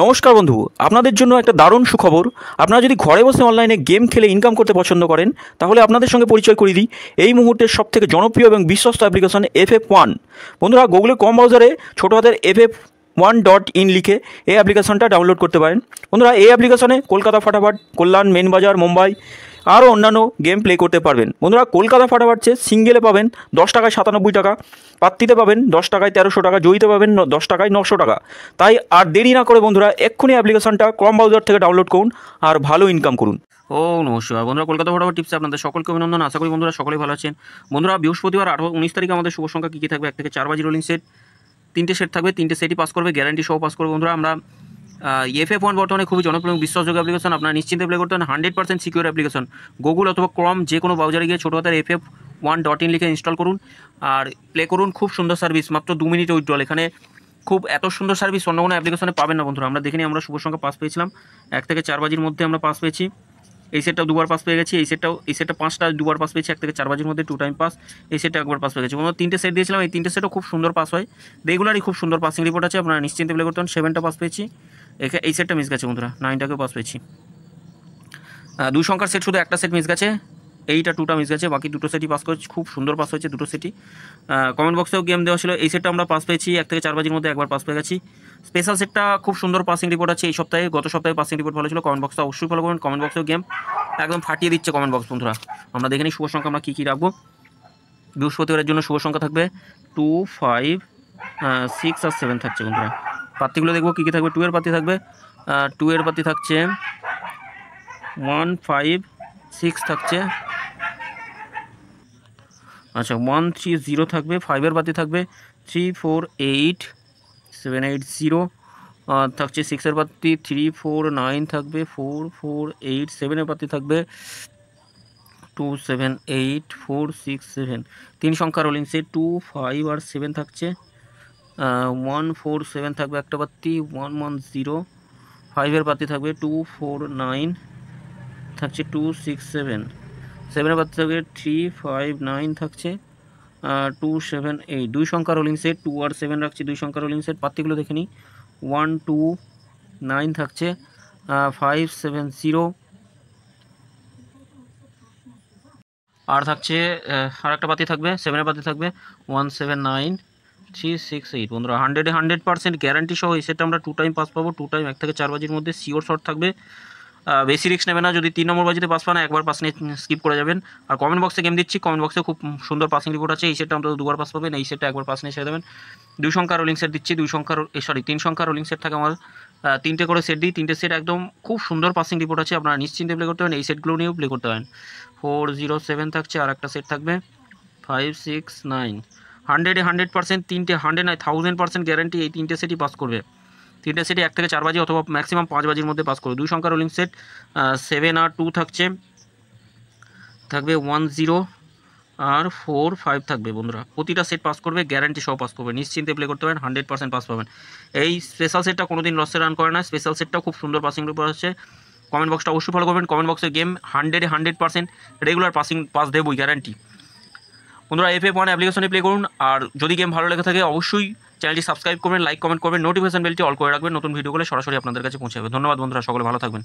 নমস্কার বন্ধু, আপনাদের জন্য একটা দারুণ সুখবর। আপনারা যদি ঘরে বসে অনলাইনে গেম খেলে ইনকাম করতে পছন্দ করেন, তাহলে আপনাদের সঙ্গে পরিচয় করিয়ে দিই এই মুহূর্তের সবথেকে জনপ্রিয় এবং বিশ্বস্ত অ্যাপ্লিকেশন FF1। বন্ধুরা, গুগলের কম ব্রাউজারে ছোটো হাতের FF1.in লিখে এই অ্যাপ্লিকেশনটা ডাউনলোড করতে পারেন। বন্ধুরা, এই অ্যাপ্লিকেশনে কলকাতা ফাটাফাট, কল্যাণ, মেন বাজার, মুম্বাই আরও অন্যান্য গেম প্লে করতে পারবেন। বন্ধুরা, কলকাতা ফাটাফাট সিঙ্গেলে পাবেন 10 টাকায় 97 টাকা, পাত্তিতে পাবেন 10 টাকায় 1300 টাকা, জয়ীতে পাবেন 10 টাকায় 900 টাকা। তাই আর দেরি না করে বন্ধুরা এক্ষুনি অ্যাপ্লিকেশনটা ক্রম ব্রাউজার থেকে ডাউনলোড করুন আর ভালো ইনকাম করুন। নমস্কার বন্ধুরা, কলকাতা ফাটাফাট টিপসে আপনাদের সকলকে অভিনন্দন। আশা করি বন্ধুরা সকলেই ভালো আছেন। বন্ধুরা, বৃহস্পতিবার 19 তারিখে আমাদের শুভ সংখ্যা কী থাকবে? 1 থেকে 4 বাজি রোলিং সেট, 3টে সেট থাকবে, 3টে সেটই পাস করবে, গ্যারান্টি সহ পাস করবে। বন্ধুরা, আমরা FF1 বর্তমানে খুবই জনপ্রিয় বিশ্বাসযোগ্য অ্যাপ্লিকেশন, আপনারা নিশ্চিন্তে প্লে করতে পারেন। 100% সিকিউর অ্যাপ্লিকেশন। গুগল অথবা ক্রম যে কোনো ব্রাউজারে গিয়ে ছোটো হাতের FF1.in লিখে ইনস্টল করুন আর প্লে করুন। খুব সুন্দর সার্ভিস, মাত্র 2 মিনিট উইথড্রল। এখানে খুব এত সুন্দর সার্ভিস অন্য কোনো অ্যাপ্লিকেশনে পাবেন না বন্ধুরা। আমরা দেখিনি, আমরা শুভ সংখ্যা পাস পেয়েছিলাম 1 থেকে 4 বাজির মধ্যে আমরা পাস পেয়েছি। এই সেটটাও দুবার পাস পেয়ে গেছি, এই সেটটা 5টা দুবার পাস পেয়েছি 1 থেকে 4 বাজির মধ্যে, 2 টাইম পাস। এই সেটটা একবার পাস পেয়ে গেছি। বন্ধুরা, 3টে সেট দিয়েছিলাম, এই 3টে সেটও খুব সুন্দর পাস হয়, রেগুলারই খুব সুন্দর পাসিং রিপোর্ট আছে, আপনারা নিশ্চিন্তে প্লে করতে পারেন। 7টা পাস পেয়েছি, এই সেটটা মিস গেছে বন্ধুরা, 9টাকেও পাস পেয়েছি। 2 সংখ্যার সেট শুধু একটা সেট মিস গেছে, এইটা 2টা মিস গেছে, বাকি দুটো সেটই পাস করেছি, খুব সুন্দর পাস হয়েছে দুটো সেটই। কমেন্ট বক্সেও গেম দেওয়া ছিল, এই সেটটা আমরা পাস পেয়েছি 1 থেকে 4 বাজির মধ্যে, একবার পাস পেয়ে গেছি। স্পেশাল সেটটা খুব সুন্দর পাসিং রিপোর্ট আছে এই সপ্তাহে, গত সপ্তাহে পাসিং রিপোর্ট ভালো ছিল। কমেন্ট বক্সটা অবশ্যই ফলো করবেন, কমেন্ট বক্সেও গেম একদম ফাটিয়ে দিচ্ছে কমেন্ট বক্স বন্ধুরা। আমরা দেখে নিই শুভ সংখ্যা আমরা কী কী রাখবো। বৃহস্পতিবারের জন্য শুভ সংখ্যা থাকবে 2, 5, 6 আর 7 থাকছে বন্ধুরা। পাত্তিগুলো দেখবো কী কী থাকবে। 2 এর পাত্তি থাকবে, 2 এর পাত্তি থাকছে 1, 5, 6 থাকছে, আচ্ছা 1, 3, 0 থাকবে। 5 এর পাত্তি থাকবে 3, 4, 8, 7, 8, 0 থাকছে। 6 এর পাত্তি 3, 4, 9 থাকবে, 4, 4, 8, 7 এর পাত্তি থাকবে 2, 7, 8, 4, 6, 7। 3 সংখ্যা রোলিং সেট 2, 5 আর 7 থাকছে। 1, 4, 7 থাকবে একটা পাত্তি, 1, 1, 0। 5 এর পাত্তি থাকবে 2, 4, 9 থাকছে, 2, 6, 7। 7 এর পাত্তি থাকবে 3, 5, 9 থাকছে, 2, 7, 8। 2 সংখ্যা রোলিং সেট 2 আর 7 রাখছি, 2 সংখ্যা রোলিং সেট। পাত্তিগুলো দেখে নিই, 1, 2, 9 থাকছে, 5, 7, 0 আর থাকছে। আর একটা পাতি থাকবে 7 এর পাতি থাকবে 1, 7, 9, 3, 6, 8। বন্ধুরা, 100% গ্যারান্টি সহ এই সেটটা আমরা 2 টাইম পাস পাবো। 2 টাইম 1 থেকে 4 বাজির মধ্যে শিওর শর্ট থাকবে। বেশি রিস্ক নেবে না, যদি 3 নম্বর বাজিতে পাস পান একবার পাস নিয়ে স্কিপ করে যাবেন। আর কমেন্ট বক্সে গেম দিচ্ছি, কমেন্ট বক্সে খুব সুন্দর পাসিং রিপোর্ট আছে। এই সেটটা অন্তত 2বার পাস পাবেন, এই সেটটা একবার পাস নিয়ে ছেড়ে দেবেন। 2 সংখ্যা রোলিং সেট দিচ্ছি, 3 সংখ্যা রোলিং সেট থাকে আমার, 3টে করে সেট দিই। 3টে সেট একদম খুব সুন্দর পাসিং রিপোর্ট আছে, আপনারা নিশ্চিন্তে প্লে করতে পারেন, এই সেটগুলো নিয়েও প্লে করতে পারেন। 4, 0, 7 থাকছে, আর একটা সেট থাকবে 5, 6, 9। 100% 3টে 100 নয় 1000% গ্যারান্টি, এই 3টে সেটই পাস করবে। 3টে সেটই 1 থেকে 4 বাজি অথবা ম্যাক্সিমাম 5 বাজির মধ্যে পাস করবে। 2 সংখ্যা রোলিং সেট 7 আর 2 থাকবে 1, 0 আর 4, 5 থাকবে। বন্ধুরা, প্রতিটা সেট পাস করবে, গ্যারান্টি সহ পাস করবে, নিশ্চিন্তে প্লে করতে পারেন, 100% পাস পাবেন। এই স্পেশাল সেটটা কোনোদিন লসে রান করে না, স্পেশাল সেটটাও খুব সুন্দর পাসিং রিপোর্ট আছে। কমেন্ট বক্সটা অবশ্যই ফলো করবেন, কমেন্ট বক্সে গেম 100% রেগুলার পাস দেবই, গ্যারান্টি। বন্ধুরা, FF1 অ্যাপ্লিকেশনে প্লে করুন, আর যদি গেম ভালো লেগে থাকে অবশ্যই চ্যানেলটি সাবস্ক্রাইব করবেন, লাইক কমেন্ট করবেন, নোটিফিকেশন বেলটি অল করে রাখবেন, নতুন ভিডিওগুলো সরাসরি আপনাদের কাছে পৌঁছে যাবে। ধন্যবাদ বন্ধুরা, সকলে ভালো থাকবেন।